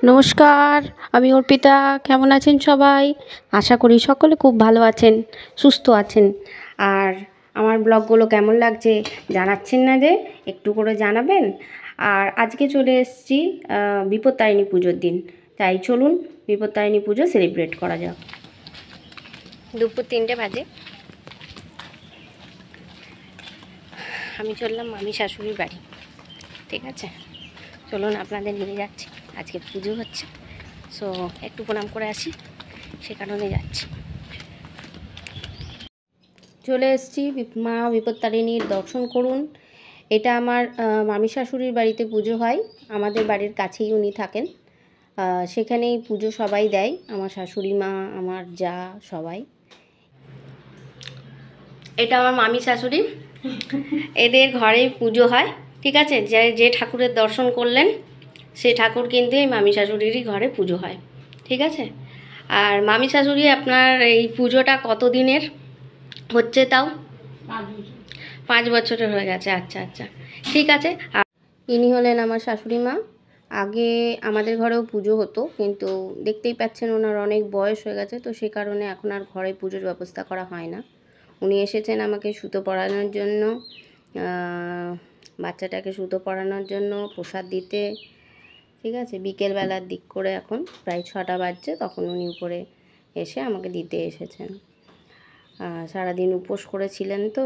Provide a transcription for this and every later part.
নমস্কার, আমি অর্পিতা। কেমন আছেন সবাই? আশা করি সকলে খুব ভালো আছেন, সুস্থ আছেন। আর আমার ব্লগগুলো কেমন লাগছে জানাচ্ছেন না যে, একটু করে জানাবেন। আর আজকে চলে এসেছি বিপত্তারিণী পুজোর দিন, তাই চলুন বিপত্তারিণী পুজো সেলিব্রেট করা যাক। দুপুর 3টে বাজে, আমি চললাম মামি শাশুড়ির বাড়ি। ঠিক আছে, চলুন আপনাদের নিয়ে যাচ্ছি। আজকে পুজো হচ্ছে, সো একটু প্রণাম করে আসি, সে কারণে যাচ্ছি। চলে এসেছি মা বিপত্তারিণীর দর্শন করুন। এটা আমার মামি শাশুড়ির বাড়িতে পুজো হয়, আমাদের বাড়ির কাছেই উনি থাকেন। সেখানেই পুজো সবাই দেয়, আমার শাশুড়ি মা, আমার যা, সবাই। এটা আমার মামি শাশুড়ি, এদের ঘরেই পুজো হয়। ঠিক আছে, যে ঠাকুরের দর্শন করলেন সেই ঠাকুর কিন্তু এই মামি শাশুড়িরই ঘরে পুজো হয়। ঠিক আছে, আর মামি শাশুড়ি আপনার এই পুজোটা কতদিনের হচ্ছে? তাও 5 বছরের হয়ে গেছে। আচ্ছা আচ্ছা, ঠিক আছে। ইনি হলেন আমার শাশুড়ি মা। আগে আমাদের ঘরেও পুজো হতো, কিন্তু দেখতেই পাচ্ছেন ওনার অনেক বয়স হয়ে গেছে, তো সে কারণে এখন আর ঘরে পুজোর ব্যবস্থা করা হয় না। উনি এসেছেন আমাকে সুতো পরানোর জন্য, বাচ্চাটাকে সুতো পরানোর জন্য, প্রসাদ দিতে। ঠিক আছে, বিকেলবেলার দিক করে এখন প্রায় 6টা বাজছে, তখন উনি উপরে এসে আমাকে দিতে এসেছেন। সারাদিন উপোস করেছিলেন, তো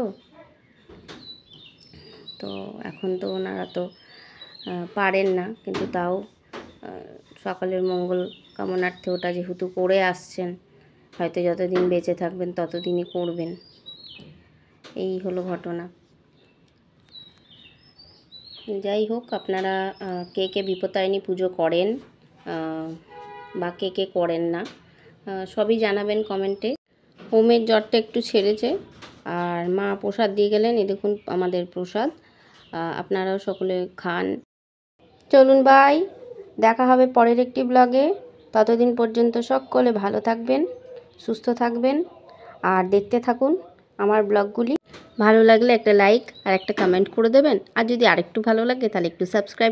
এখন তো ওনারা তো পারেন না, কিন্তু তাও সকালের মঙ্গল কামনার্থে ওটা যেহেতু করে আসছেন, হয়তো যতদিন বেঁচে থাকবেন ততদিনই করবেন। এই হলো ঘটনা। যাই হোক, আপনারা কে কে বিপত্তারিণী পুজো করেন বা কে কে করেন না, সবই জানাবেন কমেন্টে। হোমের জ্বরটা একটু ছেড়েছে, আর মা প্রসাদ দিয়ে গেলেন। এই দেখুন আমাদের প্রসাদ, আপনারাও সকলে খান। চলুন বাই, দেখা হবে পরের একটি ব্লগে। ততদিন পর্যন্ত সকলে ভালো থাকবেন, সুস্থ থাকবেন, আর দেখতে থাকুন আমার ব্লগগুলি। ভালো লাগলে একটা লাইক আর একটা কমেন্ট করে দেবেন, আর যদি আরেকটু ভালো লাগে তাহলে একটু সাবস্ক্রাইব